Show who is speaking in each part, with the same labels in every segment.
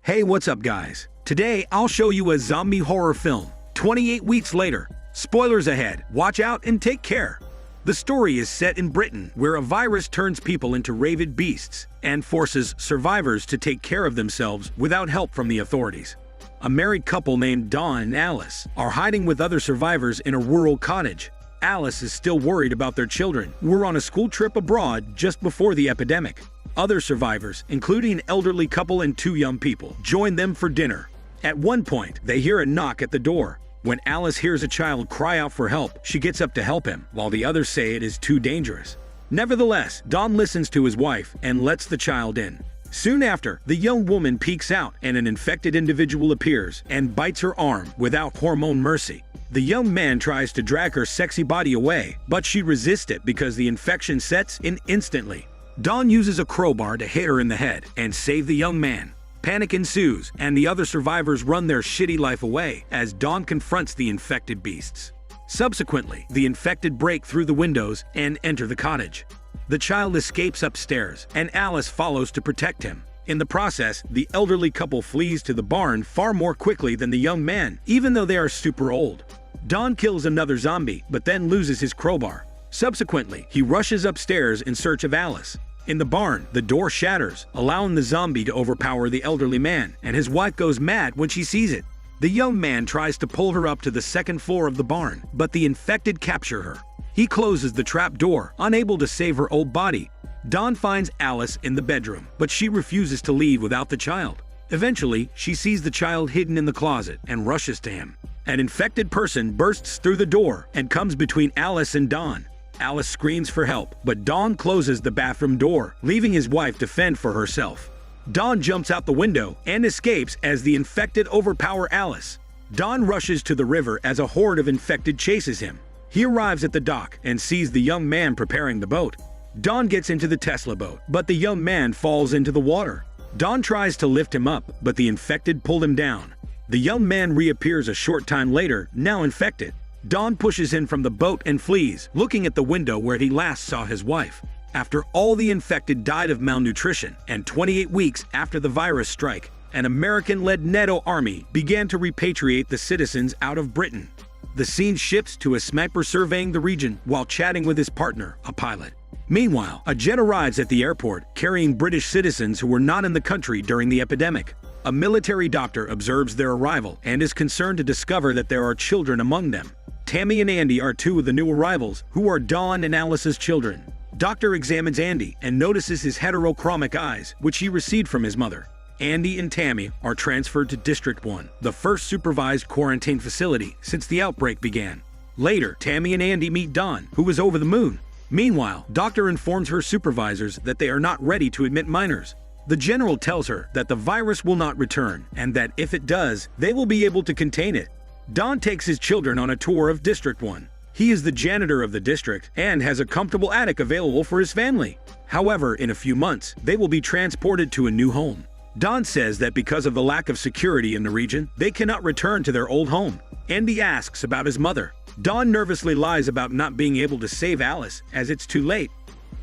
Speaker 1: Hey, what's up guys? Today I'll show you a zombie horror film, 28 weeks later. Spoilers ahead, watch out and take care. The story is set in Britain, where a virus turns people into rabid beasts and forces survivors to take care of themselves without help from the authorities. A married couple named Dawn and Alice are hiding with other survivors in a rural cottage. Alice is still worried about their children, who were on a school trip abroad just before the epidemic. Other survivors, including an elderly couple and two young people, join them for dinner. At one point, they hear a knock at the door. When Alice hears a child cry out for help, she gets up to help him, while the others say it is too dangerous. Nevertheless, Don listens to his wife and lets the child in. Soon after, the young woman peeks out and an infected individual appears and bites her arm without hormone mercy. The young man tries to drag her sexy body away, but she resists it because the infection sets in instantly. Dawn uses a crowbar to hit her in the head and save the young man. Panic ensues, and the other survivors run their shitty life away as Dawn confronts the infected beasts. Subsequently, the infected break through the windows and enter the cottage. The child escapes upstairs, and Alice follows to protect him. In the process, the elderly couple flees to the barn far more quickly than the young man, even though they are super old. Dawn kills another zombie, but then loses his crowbar. Subsequently, he rushes upstairs in search of Alice. In the barn, the door shatters, allowing the zombie to overpower the elderly man, and his wife goes mad when she sees it. The young man tries to pull her up to the second floor of the barn, but the infected capture her. He closes the trap door, unable to save her old body. Dawn finds Alice in the bedroom, but she refuses to leave without the child. Eventually, she sees the child hidden in the closet and rushes to him. An infected person bursts through the door and comes between Alice and Dawn. Alice screams for help, but Dawn closes the bathroom door, leaving his wife to fend for herself. Dawn jumps out the window and escapes as the infected overpower Alice. Dawn rushes to the river as a horde of infected chases him. He arrives at the dock and sees the young man preparing the boat. Dawn gets into the Tesla boat, but the young man falls into the water. Dawn tries to lift him up, but the infected pull him down. The young man reappears a short time later, now infected. Dawn pushes him from the boat and flees, looking at the window where he last saw his wife. After all the infected died of malnutrition, and 28 weeks after the virus strike, an American-led NATO army began to repatriate the citizens out of Britain. The scene shifts to a sniper surveying the region while chatting with his partner, a pilot. Meanwhile, a jet arrives at the airport carrying British citizens who were not in the country during the epidemic. A military doctor observes their arrival and is concerned to discover that there are children among them. Tammy and Andy are two of the new arrivals, who are Dawn and Alice's children. Doctor examines Andy and notices his heterochromic eyes, which he received from his mother. Andy and Tammy are transferred to District 1, the first supervised quarantine facility since the outbreak began. Later, Tammy and Andy meet Dawn, who is over the moon. Meanwhile, Doctor informs her supervisors that they are not ready to admit minors. The general tells her that the virus will not return, and that if it does, they will be able to contain it. Dawn takes his children on a tour of District 1. He is the janitor of the district and has a comfortable attic available for his family. However, in a few months, they will be transported to a new home. Dawn says that because of the lack of security in the region, they cannot return to their old home. Andy asks about his mother. Dawn nervously lies about not being able to save Alice, as it's too late.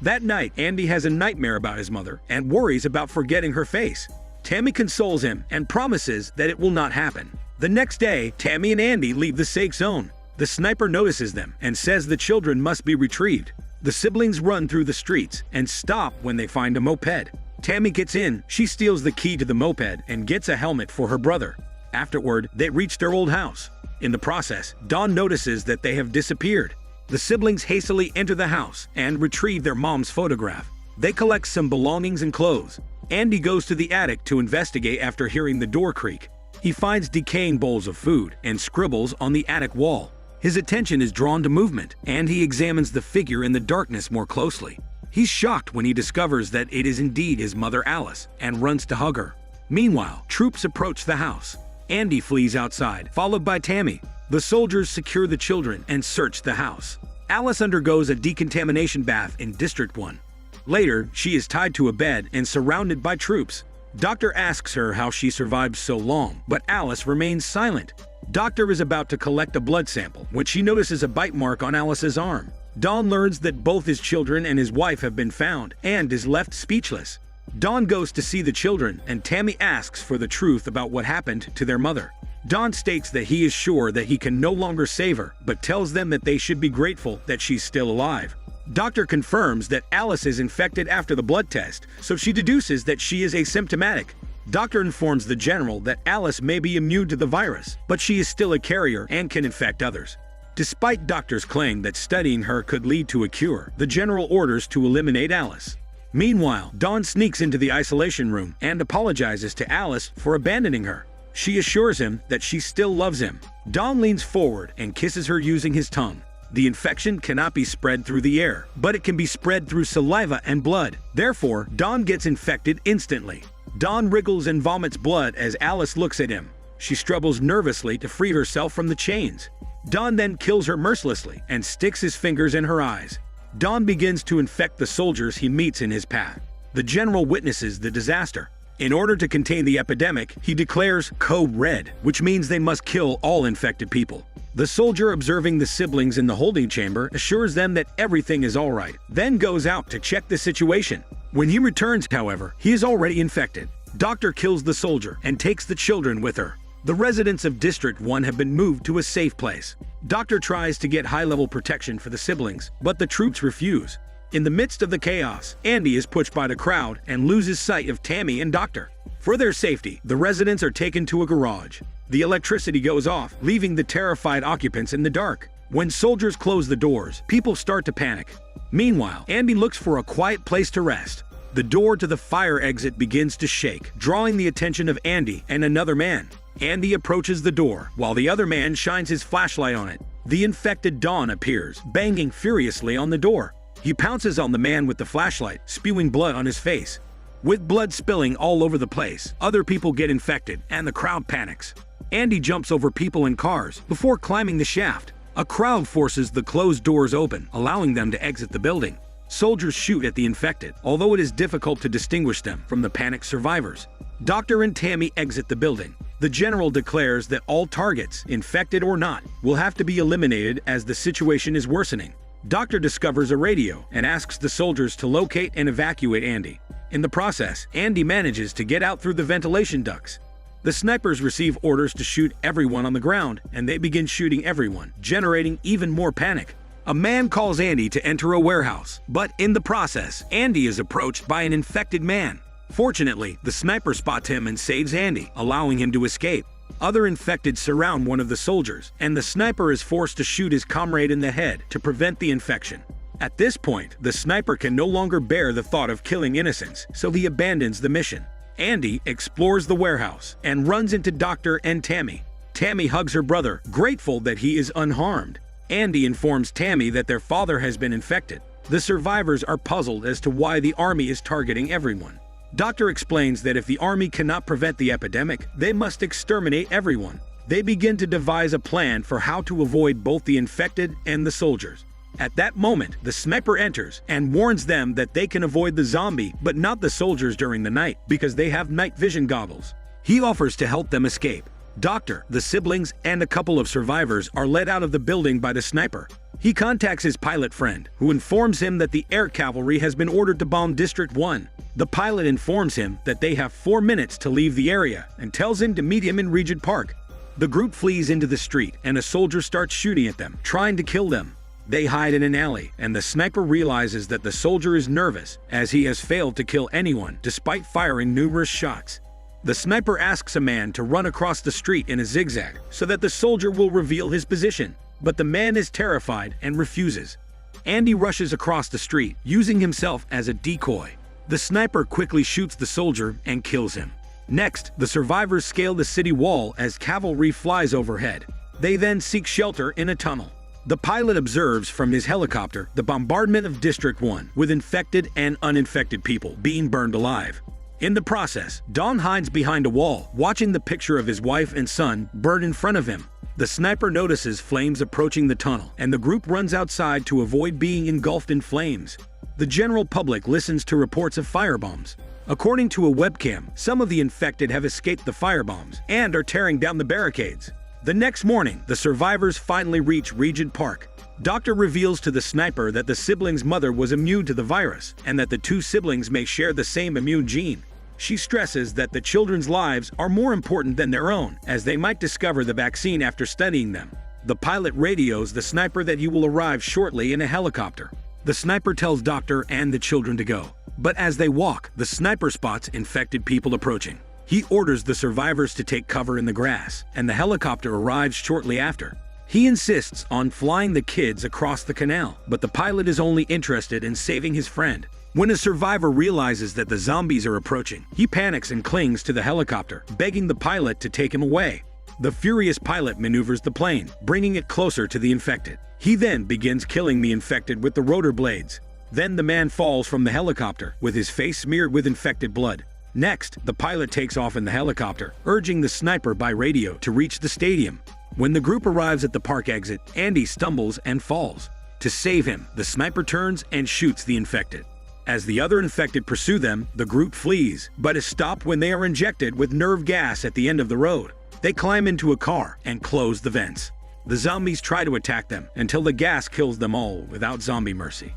Speaker 1: That night, Andy has a nightmare about his mother and worries about forgetting her face. Tammy consoles him and promises that it will not happen. The next day, Tammy and Andy leave the safe zone. The sniper notices them and says the children must be retrieved. The siblings run through the streets and stop when they find a moped. Tammy gets in, she steals the key to the moped and gets a helmet for her brother. Afterward, they reach their old house. In the process, Dawn notices that they have disappeared. The siblings hastily enter the house and retrieve their mom's photograph. They collect some belongings and clothes. Andy goes to the attic to investigate after hearing the door creak. He finds decaying bowls of food and scribbles on the attic wall. His attention is drawn to movement, and he examines the figure in the darkness more closely. He's shocked when he discovers that it is indeed his mother Alice and runs to hug her. Meanwhile, troops approach the house. Andy flees outside, followed by Tammy. The soldiers secure the children and search the house. Alice undergoes a decontamination bath in District 1. Later, she is tied to a bed and surrounded by troops. Doctor asks her how she survived so long, but Alice remains silent. Doctor is about to collect a blood sample when she notices a bite mark on Alice's arm. Don learns that both his children and his wife have been found and is left speechless. Don goes to see the children, and Tammy asks for the truth about what happened to their mother. Don states that he is sure that he can no longer save her, but tells them that they should be grateful that she's still alive. Doctor confirms that Alice is infected after the blood test, so she deduces that she is asymptomatic. Doctor informs the general that Alice may be immune to the virus, but she is still a carrier and can infect others. Despite Doctor's claim that studying her could lead to a cure, the general orders to eliminate Alice. Meanwhile, Don sneaks into the isolation room and apologizes to Alice for abandoning her. She assures him that she still loves him. Don leans forward and kisses her using his tongue. The infection cannot be spread through the air, but it can be spread through saliva and blood. Therefore, Don gets infected instantly. Don wriggles and vomits blood as Alice looks at him. She struggles nervously to free herself from the chains. Don then kills her mercilessly and sticks his fingers in her eyes. Don begins to infect the soldiers he meets in his path. The general witnesses the disaster. In order to contain the epidemic, he declares Code Red, which means they must kill all infected people. The soldier observing the siblings in the holding chamber assures them that everything is all right, then goes out to check the situation. When he returns, however, he is already infected. Doctor kills the soldier and takes the children with her. The residents of District 1 have been moved to a safe place. Doctor tries to get high-level protection for the siblings, but the troops refuse. In the midst of the chaos, Andy is pushed by the crowd and loses sight of Tammy and Doctor. For their safety, the residents are taken to a garage. The electricity goes off, leaving the terrified occupants in the dark. When soldiers close the doors, people start to panic. Meanwhile, Andy looks for a quiet place to rest. The door to the fire exit begins to shake, drawing the attention of Andy and another man. Andy approaches the door, while the other man shines his flashlight on it. The infected Don appears, banging furiously on the door. He pounces on the man with the flashlight, spewing blood on his face. With blood spilling all over the place, other people get infected, and the crowd panics. Andy jumps over people and cars before climbing the shaft. A crowd forces the closed doors open, allowing them to exit the building. Soldiers shoot at the infected, although it is difficult to distinguish them from the panicked survivors. Doctor and Tammy exit the building. The general declares that all targets, infected or not, will have to be eliminated as the situation is worsening. Doctor discovers a radio and asks the soldiers to locate and evacuate Andy. In the process, Andy manages to get out through the ventilation ducts. The snipers receive orders to shoot everyone on the ground, and they begin shooting everyone, generating even more panic. A man calls Andy to enter a warehouse, but in the process, Andy is approached by an infected man. Fortunately, the sniper spots him and saves Andy, allowing him to escape. Other infected surround one of the soldiers, and the sniper is forced to shoot his comrade in the head to prevent the infection. At this point, the sniper can no longer bear the thought of killing innocents, so he abandons the mission. Andy explores the warehouse and runs into Doctor and Tammy. Tammy hugs her brother, grateful that he is unharmed. Andy informs Tammy that their father has been infected. The survivors are puzzled as to why the army is targeting everyone. Doctor explains that if the army cannot prevent the epidemic, they must exterminate everyone. They begin to devise a plan for how to avoid both the infected and the soldiers. At that moment, the sniper enters and warns them that they can avoid the zombie but not the soldiers during the night because they have night vision goggles. He offers to help them escape. Doctor, the siblings, and a couple of survivors are led out of the building by the sniper. He contacts his pilot friend, who informs him that the air cavalry has been ordered to bomb District 1. The pilot informs him that they have 4 minutes to leave the area and tells him to meet him in Regent Park. The group flees into the street, and a soldier starts shooting at them, trying to kill them. They hide in an alley, and the sniper realizes that the soldier is nervous, as he has failed to kill anyone despite firing numerous shots. The sniper asks a man to run across the street in a zigzag so that the soldier will reveal his position, but the man is terrified and refuses. Andy rushes across the street, using himself as a decoy. The sniper quickly shoots the soldier and kills him. Next, the survivors scale the city wall as cavalry flies overhead. They then seek shelter in a tunnel. The pilot observes from his helicopter the bombardment of District 1, with infected and uninfected people being burned alive. In the process, Don hides behind a wall, watching the picture of his wife and son burn in front of him. The sniper notices flames approaching the tunnel, and the group runs outside to avoid being engulfed in flames. The general public listens to reports of firebombs. According to a webcam, some of the infected have escaped the firebombs and are tearing down the barricades. The next morning, the survivors finally reach Regent Park. Doctor reveals to the sniper that the siblings' mother was immune to the virus and that the two siblings may share the same immune gene. She stresses that the children's lives are more important than their own, as they might discover the vaccine after studying them. The pilot radios the sniper that he will arrive shortly in a helicopter. The sniper tells Doctor and the children to go, but as they walk, the sniper spots infected people approaching. He orders the survivors to take cover in the grass, and the helicopter arrives shortly after. He insists on flying the kids across the canal, but the pilot is only interested in saving his friend. When a survivor realizes that the zombies are approaching, he panics and clings to the helicopter, begging the pilot to take him away. The furious pilot maneuvers the plane, bringing it closer to the infected. He then begins killing the infected with the rotor blades. Then the man falls from the helicopter, with his face smeared with infected blood. Next, the pilot takes off in the helicopter, urging the sniper by radio to reach the stadium. When the group arrives at the park exit, Andy stumbles and falls. To save him, the sniper turns and shoots the infected. As the other infected pursue them, the group flees, but is stopped when they are injected with nerve gas at the end of the road. They climb into a car and close the vents. The zombies try to attack them until the gas kills them all without zombie mercy.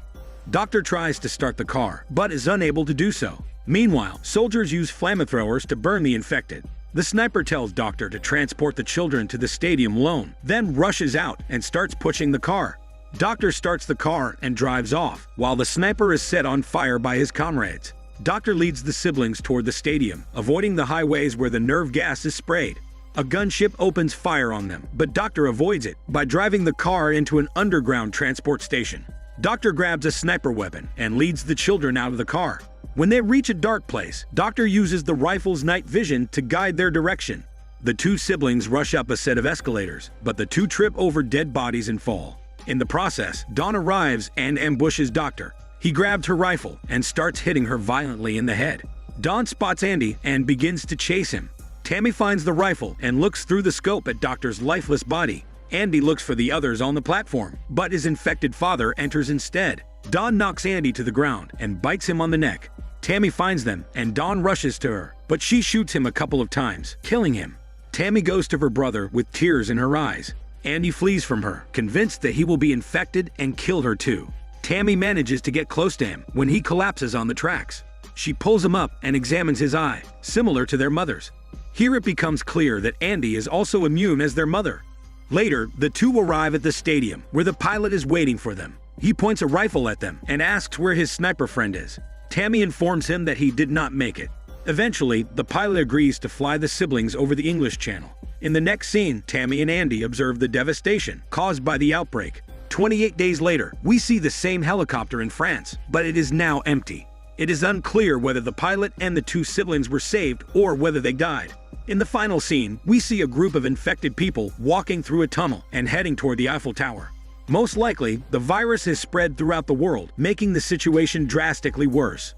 Speaker 1: Doctor tries to start the car, but is unable to do so. Meanwhile, soldiers use flamethrowers to burn the infected. The sniper tells Doctor to transport the children to the stadium alone, then rushes out and starts pushing the car. Doctor starts the car and drives off, while the sniper is set on fire by his comrades. Doctor leads the siblings toward the stadium, avoiding the highways where the nerve gas is sprayed. A gunship opens fire on them, but Doctor avoids it by driving the car into an underground transport station. Doctor grabs a sniper weapon and leads the children out of the car. When they reach a dark place, Doctor uses the rifle's night vision to guide their direction. The two siblings rush up a set of escalators, but the two trip over dead bodies and fall. In the process, Dawn arrives and ambushes Doctor. He grabs her rifle and starts hitting her violently in the head. Dawn spots Andy and begins to chase him. Tammy finds the rifle and looks through the scope at Doctor's lifeless body. Andy looks for the others on the platform, but his infected father enters instead. Dawn knocks Andy to the ground and bites him on the neck. Tammy finds them and Dawn rushes to her, but she shoots him a couple of times, killing him. Tammy goes to her brother with tears in her eyes. Andy flees from her, convinced that he will be infected and kill her too. Tammy manages to get close to him when he collapses on the tracks. She pulls him up and examines his eye, similar to their mother's. Here it becomes clear that Andy is also immune as their mother. Later, the two arrive at the stadium, where the pilot is waiting for them. He points a rifle at them and asks where his sniper friend is. Tammy informs him that he did not make it. Eventually, the pilot agrees to fly the siblings over the English Channel. In the next scene, Tammy and Andy observe the devastation caused by the outbreak. 28 days later, we see the same helicopter in France, but it is now empty. It is unclear whether the pilot and the two siblings were saved or whether they died. In the final scene, we see a group of infected people walking through a tunnel and heading toward the Eiffel Tower. Most likely, the virus has spread throughout the world, making the situation drastically worse.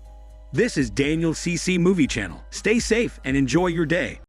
Speaker 1: This is Daniel CC Movie Channel. Stay safe and enjoy your day.